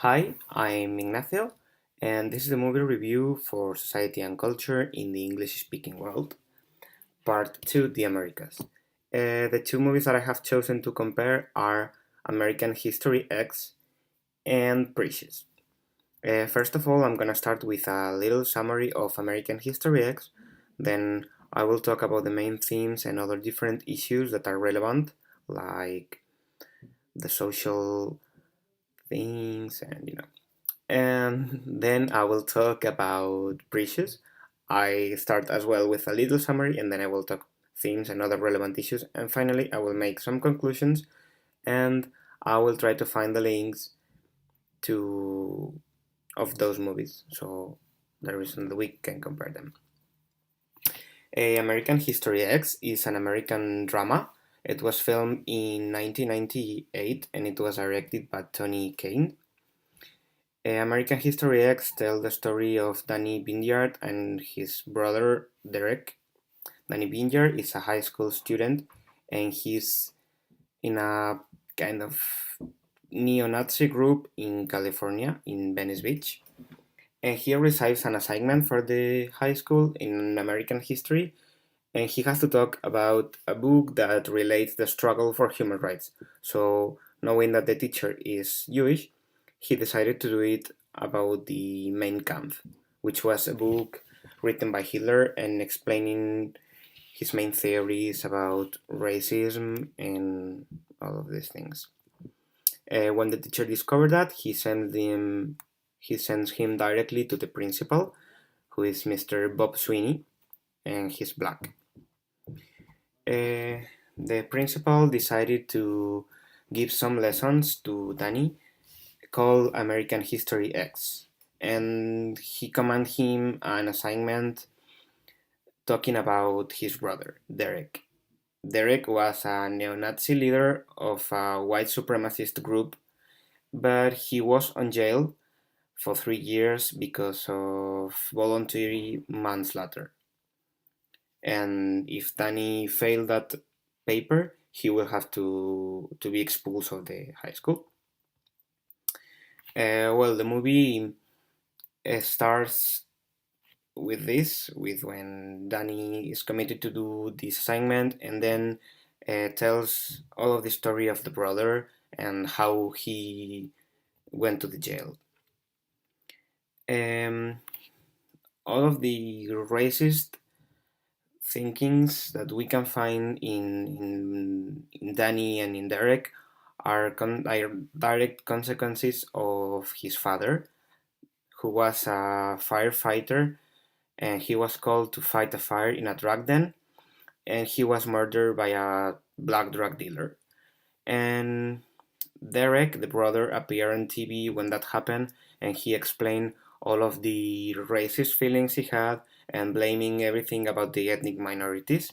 Hi, I'm Ignacio, and this is the movie review for Society and Culture in the English speaking world, Part 2 The Americas. The two movies that I have chosen to compare are American History X and Precious. First of all, I'm gonna start with a little summary of American History X, then I will talk about the main themes and other different issues that are relevant, like the social things and then I will talk about Precious. I start as well with a little summary and then I will talk themes and other relevant issues, and finally I will make some conclusions and I will try to find the links to of those movies so the reason that we can compare them. American History X is an American drama. It was filmed in 1998 and it was directed by Tony Kane. American History X tells the story of Danny Vineyard and his brother Derek. Danny Vineyard is a high school student and he's in a kind of neo-Nazi group in California, in Venice Beach. And he receives an assignment for the high school in American history, and he has to talk about a book that relates the struggle for human rights. So, knowing that the teacher is Jewish, he decided to do it about the Mein Kampf, which was a book written by Hitler and explaining his main theories about racism and all of these things. When the teacher discovered that, he sends him directly to the principal, who is Mr. Bob Sweeney, and he's black. The principal decided to give some lessons to Danny called American History X, and he commanded him an assignment talking about his brother, Derek. Derek was a neo-Nazi leader of a white supremacist group, but he was on jail for 3 years because of voluntary manslaughter. And if Danny failed that paper, he will have to be expelled of the high school. The movie starts with when Danny is committed to do this assignment, and then tells all of the story of the brother and how he went to the jail. Um, all of the racist thinkings that we can find in Danny and in Derek are direct consequences of his father, who was a firefighter, and he was called to fight a fire in a drug den, and he was murdered by a black drug dealer. And Derek, the brother, appeared on TV when that happened, and he explained all of the racist feelings he had and blaming everything about the ethnic minorities.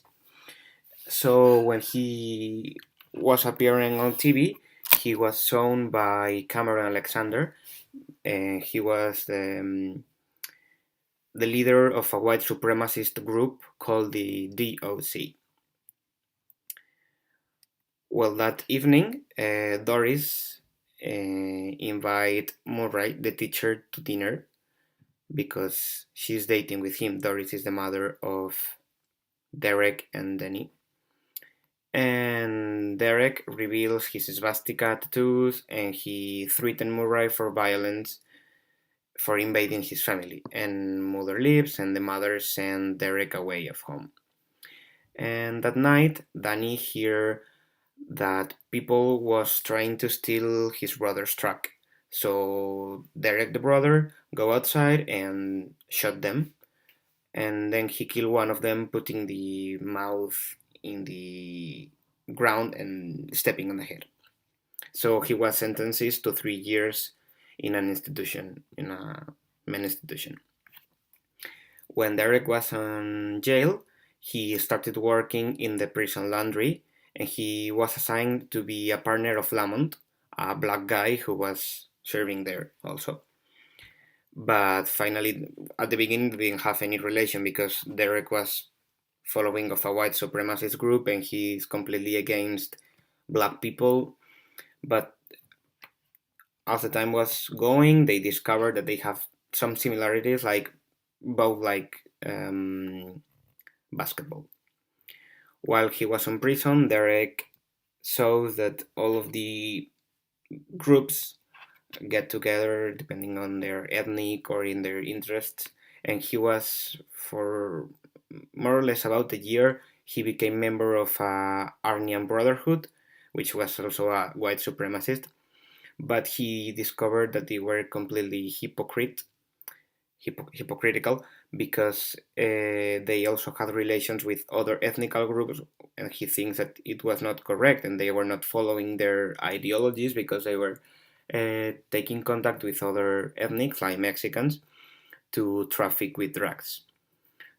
So when he was appearing on TV, he was shown by Cameron Alexander, and he was the leader of a white supremacist group called the DOC. Well, that evening, Doris invite Murray, the teacher, to dinner because she's dating with him. Doris is the mother of Derek and Denny. And Derek reveals his swastika tattoos and he threatened Murray for violence for invading his family. And mother leaves and the mother sends Derek away of home. And that night, Danny hear that people was trying to steal his brother's truck. So Derek the brother go outside and shot them, and then he killed one of them, putting the mouth in the ground and stepping on the head. So he was sentenced to 3 years in an institution, in a mental institution. When Derek was in jail, he started working in the prison laundry, and he was assigned to be a partner of Lamont, a black guy who was serving there also. But finally, at the beginning, they didn't have any relation because Derek was following of a white supremacist group and he's completely against black people. But as the time was going, they discovered that they have some similarities, like both like basketball. While he was in prison, Derek saw that all of the groups get together depending on their ethnic or in their interests, and he was for more or less about a year. He became member of Aryan Brotherhood, which was also a white supremacist, but he discovered that they were completely hypocritical because they also had relations with other ethnical groups, and he thinks that it was not correct and they were not following their ideologies because they were taking contact with other ethnics like Mexicans to traffic with drugs.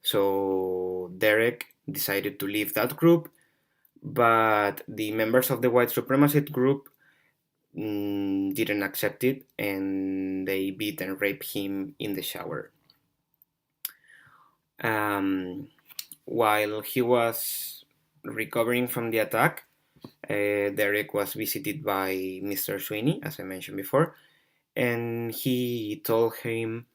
So Derek decided to leave that group, but the members of the white supremacist group didn't accept it, and they beat and raped him in the shower. Um, while he was recovering from the attack, Derek was visited by Mr. Sweeney, as I mentioned before, and he told him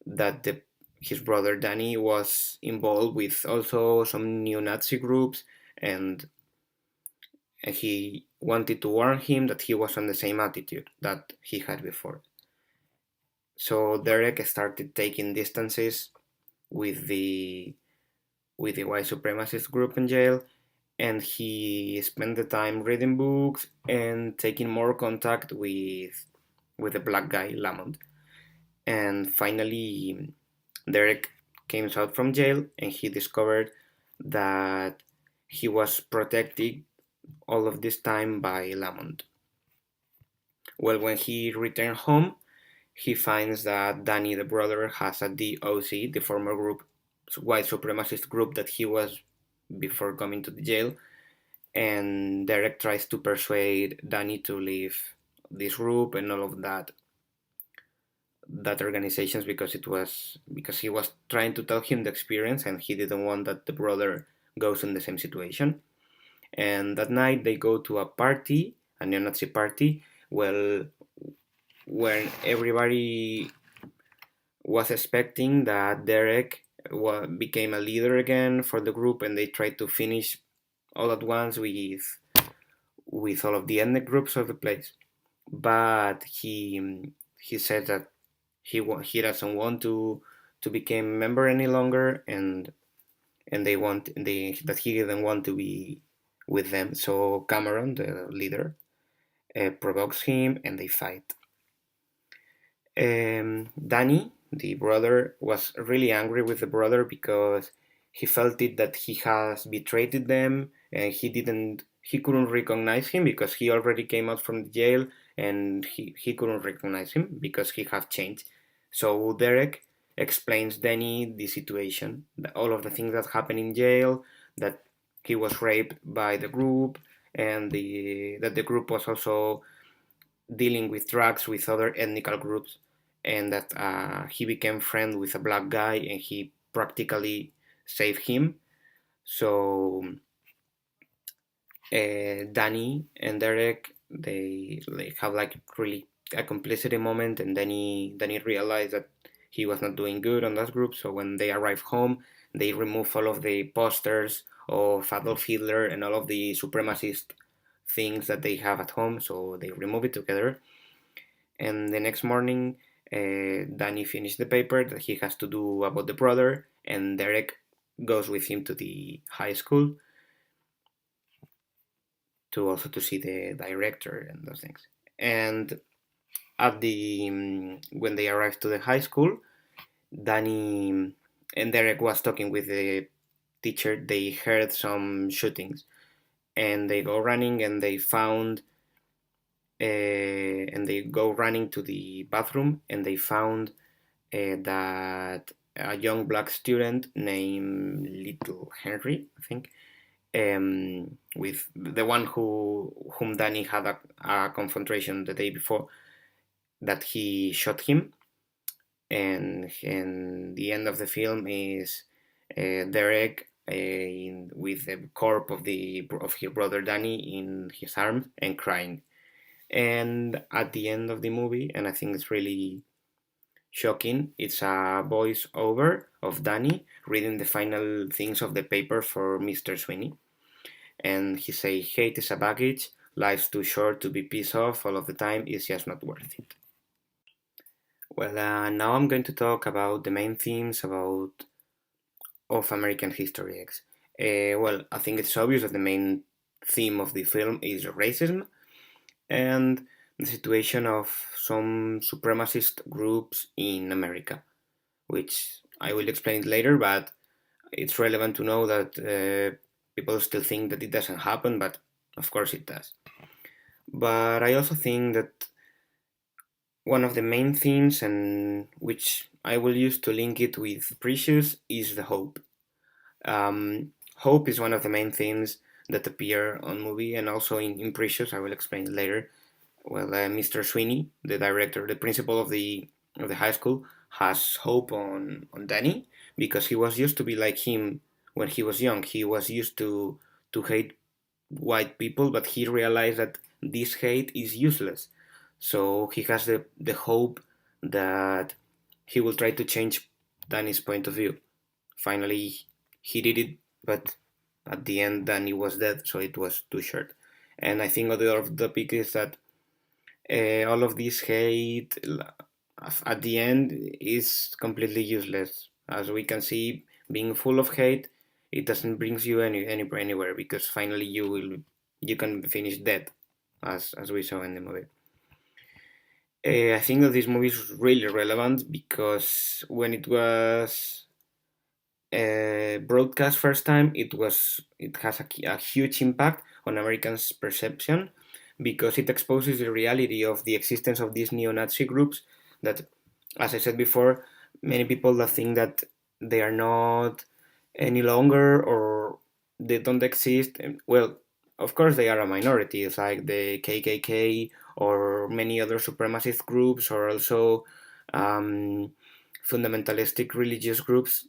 that his brother Danny was involved with also some neo-Nazi groups, and he wanted to warn him that he was on the same attitude that he had before. So Derek started taking distances with the white supremacist group in jail, and he spent the time reading books and taking more contact with the black guy Lamont. And finally, Derek came out from jail, and he discovered that he was protected all of this time by Lamont. Well, when he returned home, he finds that Danny, the brother, has a DOC, the former group, white supremacist group that he was before coming to the jail, and Derek tries to persuade Danny to leave this group and all of that organizations because he was trying to tell him the experience and he didn't want that the brother goes in the same situation. And that night they go to a party, a neo-Nazi party, well, when everybody was expecting that Derek became a leader again for the group, and they tried to finish all at once with all of the ethnic groups of the place. But he said that he doesn't want to become a member any longer, and that he didn't want to be with them. So Cameron, the leader, provokes him, and they fight. Danny, the brother, was really angry with the brother because he felt it that he has betrayed them, and he couldn't recognize him because he already came out from the jail, and he couldn't recognize him because he have changed. So Derek explains Danny the situation, all of the things that happened in jail, that he was raped by the group, and that the group was also dealing with drugs with other ethnical groups, and that he became friends with a black guy and he practically saved him. So Danny and Derek, they have like really a complicity moment, and Danny realized that he was not doing good on that group. So when they arrive home, they remove all of the posters of Adolf Hitler and all of the supremacist things that they have at home. So they remove it together, and the next morning, Danny finished the paper that he has to do about the brother, and Derek goes with him to the high school to also to see the director and those things. And at the when they arrived to the high school, Danny and Derek was talking with the teacher. They heard some shootings, and they go running, and they found and they go running to the bathroom, and they found that a young black student named Little Henry, I think, with the one whom Danny had a confrontation the day before, that he shot him, and the end of the film is Derek with the corpse of his brother Danny in his arms and crying. And at the end of the movie, and I think it's really shocking, it's a voice over of Danny reading the final things of the paper for Mr. Sweeney. And he say, hate is a baggage, life's too short to be pissed off all of the time, it's just not worth it. Well, now I'm going to talk about the main themes of American History X. Well, I think it's obvious that the main theme of the film is racism and the situation of some supremacist groups in America, which I will explain later, but it's relevant to know that people still think that it doesn't happen, but of course it does. But I also think that one of the main themes, and which I will use to link it with Precious, is the hope. Hope is one of the main themes that appear on movie and also in Precious. I will explain later. Well, Mr. Sweeney, the director, the principal of the high school, has hope on Danny because he was used to be like him when he was young. He was used to hate white people, but he realized that this hate is useless. So he has the hope that he will try to change Danny's point of view. Finally, he did it, but at the end, Danny was dead, so it was too short. And I think the other topic is that all of this hate at the end is completely useless. As we can see, being full of hate, it doesn't brings you anywhere because finally you can finish dead, as we saw in the movie. I think that this movie is really relevant because when it was broadcast first time, it has a huge impact on Americans' perception because it exposes the reality of the existence of these neo-Nazi groups that, as I said before, many people that think that they are not any longer or they don't exist. Well, of course they are a minority. It's like the KKK or many other supremacist groups or also fundamentalistic religious groups.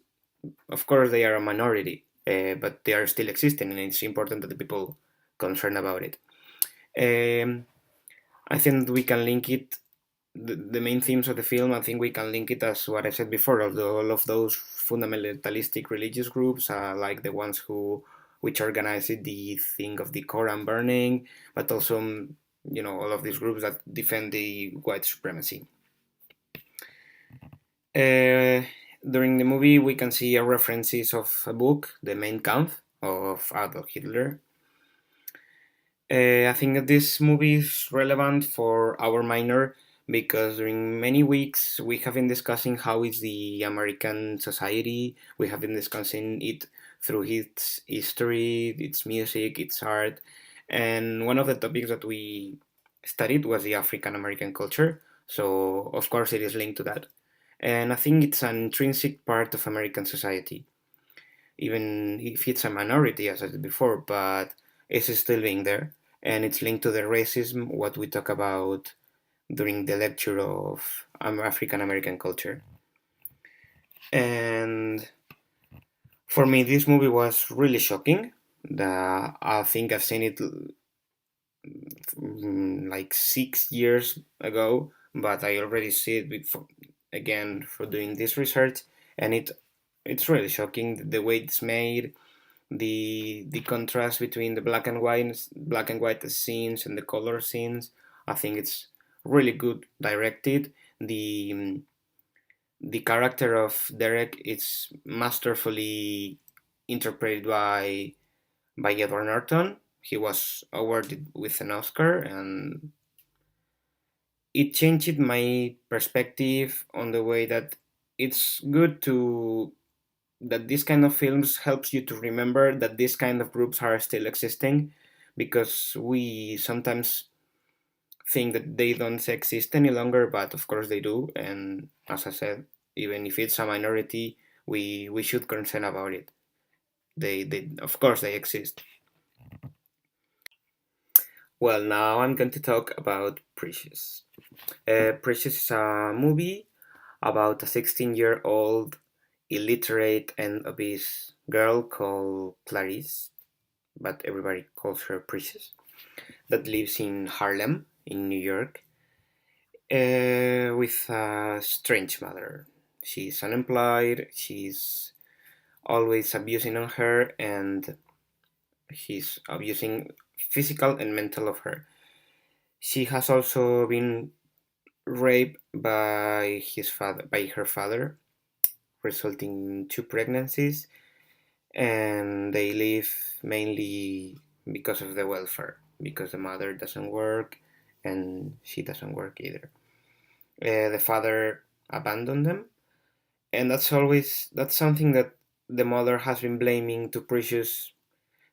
Of course they are a minority, but they are still existing, and it's important that the people concerned about it. Um, I think we can link it, the main themes of the film, I think we can link it as what I said before, of all of those fundamentalistic religious groups, like the ones which organized the thing of the Quran burning, but also, all of these groups that defend the white supremacy. During the movie, we can see references of a book, The Mein Kampf, of Adolf Hitler. I think that this movie is relevant for our minor because during many weeks we have been discussing how is the American society. We have been discussing it through its history, its music, its art, and one of the topics that we studied was the African American culture. So of course it is linked to that, and I think it's an intrinsic part of American society, even if it's a minority, as I said before, but it's still being there, and it's linked to the racism, what we talk about during the lecture of African American culture. And for me, this movie was really shocking. I think I've seen it like 6 years ago, but I already see it again for doing this research, and it's really shocking the way it's made, the contrast between the black and white scenes and the color scenes. I think it's really good directed. The character of Derek is masterfully interpreted by Edward Norton. He was awarded with an Oscar, and it changed my perspective on the way that it's good to that this kind of films helps you to remember that these kind of groups are still existing, because we sometimes think that they don't exist any longer, but of course they do. And as I said, even if it's a minority, we should concern about it. They of course they exist. Well, now I'm going to talk about Precious. Precious is a movie about a 16-year-old illiterate and obese girl called Clarice, but everybody calls her Precious, that lives in Harlem in New York, with a strange mother. She's unemployed, she's always abusing on her, and he's abusing physical and mental of her. She has also been raped by her father, resulting in two pregnancies, and they live mainly because of the welfare, because the mother doesn't work and she doesn't work either. The father abandoned them, and that's something that the mother has been blaming to Precious,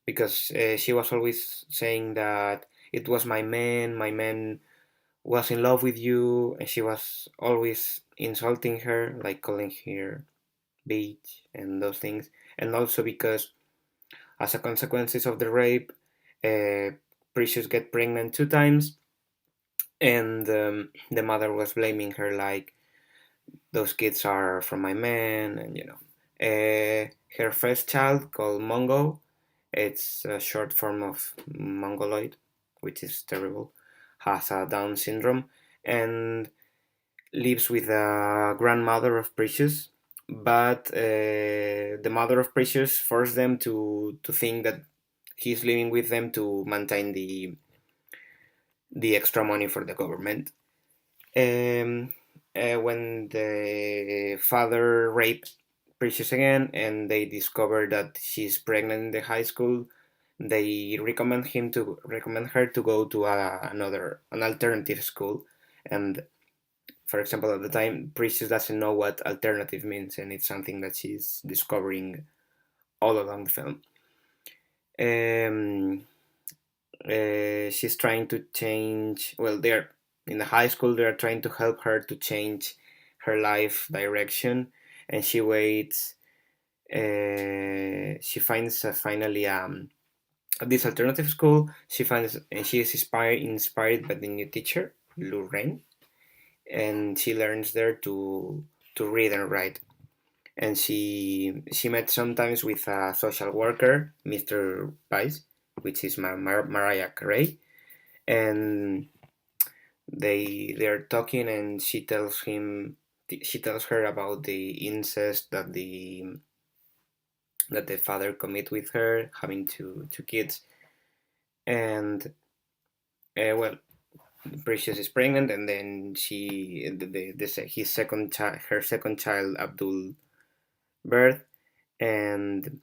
because she was always saying that it was my man was in love with you, and she was always insulting her, like calling her bitch and those things. And also because, as a consequence of the rape, uh, Precious get pregnant two times, and the mother was blaming her, like, those kids are from my man, and her first child, called Mongo, it's a short form of mongoloid, which is terrible, has a Down syndrome, and lives with a grandmother of Precious, but the mother of Precious forced them to think that he's living with them to maintain the extra money for the government. Um, when the father raped Precious again, and they discover that she's pregnant in the high school, they recommend her to go to an alternative school. And for example, at the time, Precious doesn't know what alternative means, and it's something that she's discovering all along the film. Um, she's trying to change. Well, they're in the high school. They're trying to help her to change her life direction, and she waits. She finds finally at this alternative school. She finds, and she is inspired by the new teacher, Lorraine, and she learns there to read and write. And she met sometimes with a social worker, Mr. Weiss, which is Mariah Carey, and they're talking, and she tells her about the incest that the father commit with her, having two kids, and well, Precious is pregnant, and then his second child, her second child, Abdul, birth, and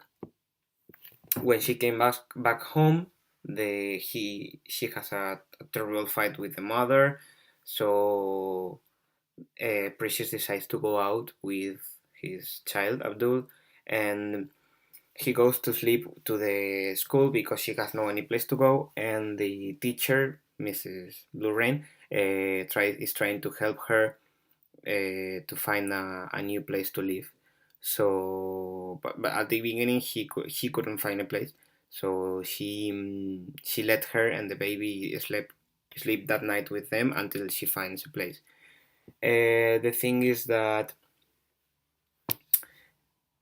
when she came back home, she has a terrible fight with the mother, so Precious decides to go out with his child Abdul, and he goes to sleep to the school because she has no any place to go, and the teacher, Mrs. Lorraine, is trying to help her to find a new place to live. So, but at the beginning he couldn't find a place, so she let her and the baby sleep that night with them until she finds a place. The thing is that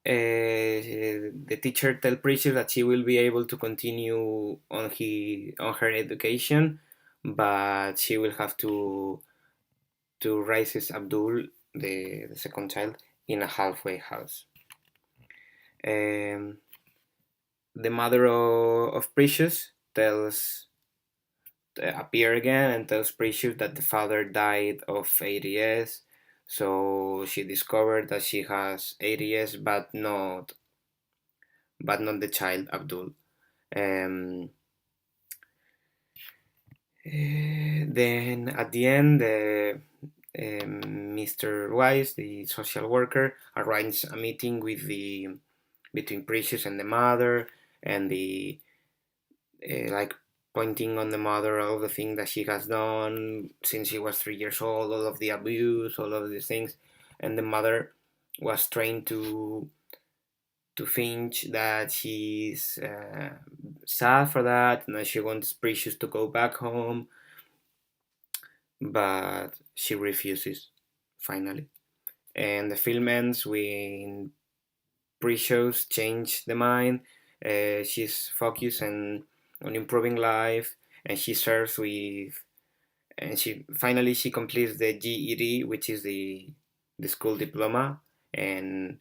the teacher tells Precious that she will be able to continue on her education, but she will have to raise Abdul, the second child, in a halfway house. Um, the mother of Precious appear again and tells Precious that the father died of ADS. So she discovered that she has ADS, but not the child Abdul. Um, then at the end, Mr. Wise, the social worker, arranges a meeting between Precious and the mother, and the like pointing on the mother all the things that she has done since she was 3 years old, all of the abuse, all of these things, and the mother was trained to think that she's sad for that, and that she wants Precious to go back home, but she refuses finally. And the film ends when Precious change the mind. She's focused on improving life, and she serves with and she completes the GED, which is the school diploma, and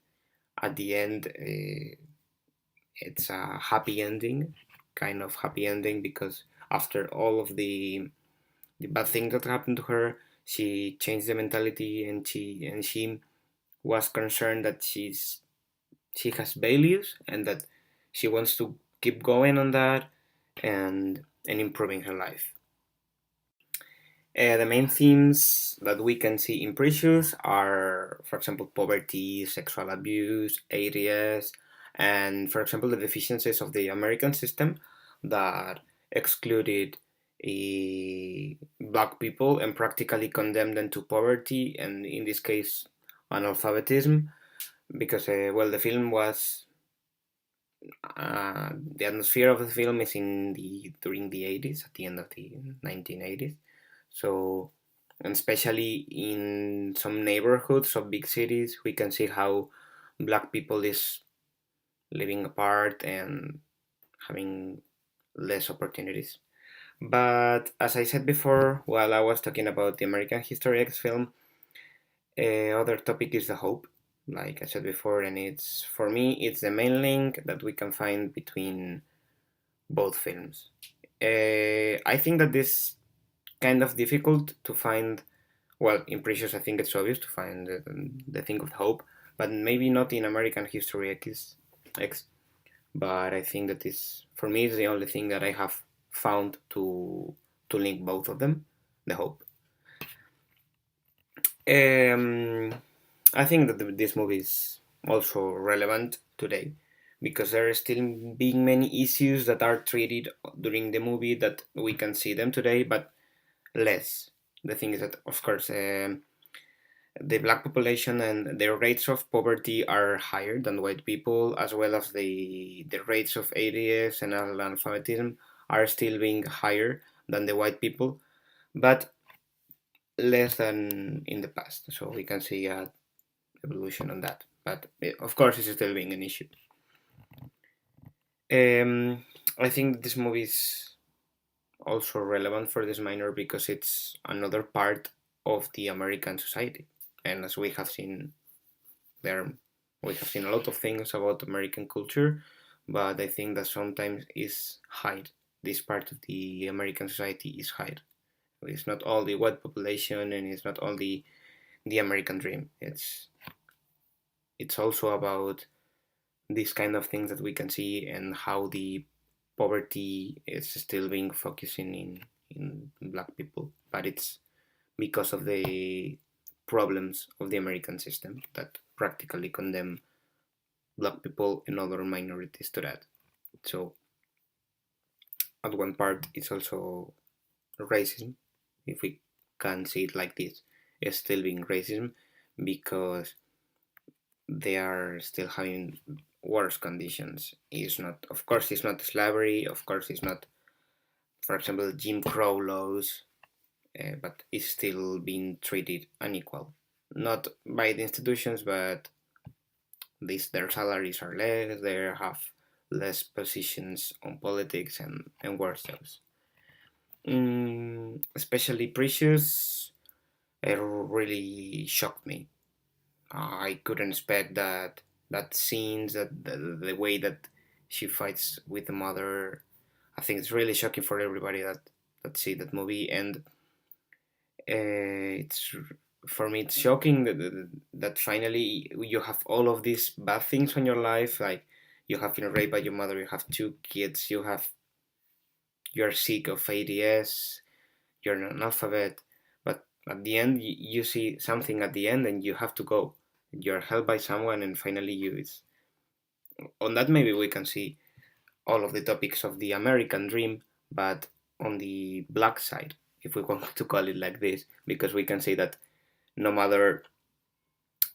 at the end, it's a happy ending, kind of happy ending, because after all of the bad things that happened to her, she changed the mentality, and she was concerned that she has values and that she wants to keep going on that and improving her life. The main themes that we can see in Precious are, for example, poverty, sexual abuse, areas, and, for example, the deficiencies of the American system that excluded black people and practically condemned them to poverty, and in this case, analphabetism, because, well, the film was the atmosphere of the film is during the 80s, at the end of the 1980s. So, and especially in some neighborhoods of big cities, we can see how black people is living apart and having less opportunities. But as I said before, while I was talking about the American History X film, other topic is the hope, like I said before, and it's, for me, it's the main link that we can find between both films. I think that this kind of difficult to find. Well, in Precious, I think it's obvious to find the thing of hope, but maybe not in American History X. But I think that is, for me, is the only thing that I have found to link both of them, the hope. Um, I think that this movie is also relevant today because there are still being many issues that are treated during the movie that we can see them today, but less. The thing is that, of course, the black population and their rates of poverty are higher than white people, as well as the rates of ADS and analphabetism are still being higher than the white people, but less than in the past. So we can see a evolution on that. But of course, it's still being an issue. I think this movie is also relevant for this minor because it's another part of the American society, and as we have seen there, we have seen a lot of things about American culture, but I think that sometimes is hide. This part of the American society is hide. It's not all the white population, and it's not all the American dream. It's also about these kind of things that we can see and how the poverty is still being focusing in black people, but it's because of the problems of the American system that practically condemn black people and other minorities to that. So at one part it's also racism, if we can see it like this. It's still being racism because they are still having worse conditions. It's not, of course, it's not slavery. Of course, it's not, for example, Jim Crow laws, but it's still being treated unequal. Not by the institutions, but their salaries are less. They have less positions on politics and worse jobs. Especially Precious, it really shocked me. I couldn't expect that scenes, that the way that she fights with the mother. I think it's really shocking for everybody that see that movie, and it's, for me, it's shocking that finally you have all of these bad things on your life, like you have been raped by your mother, you have two kids, you're sick of ADS, you're an analphabet, but at the end you see something at the end and you have to go. You're helped by someone, and finally it's on that. Maybe we can see all of the topics of the American dream, but on the black side, if we want to call it like this, because we can say that no matter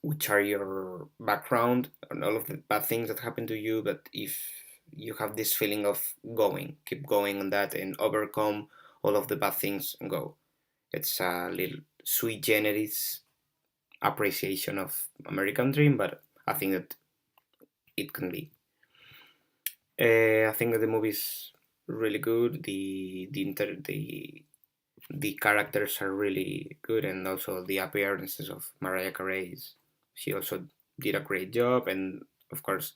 which are your background and all of the bad things that happen to you, but if you have this feeling of keep going on that and overcome all of the bad things and go. It's a little sui generis appreciation of American dream, but I think that it can be. I think that the movie is really good. The the characters are really good, and also the appearances of Mariah Carey. She also did a great job, and of course,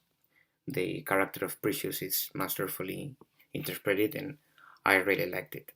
the character of Precious is masterfully interpreted, and I really liked it.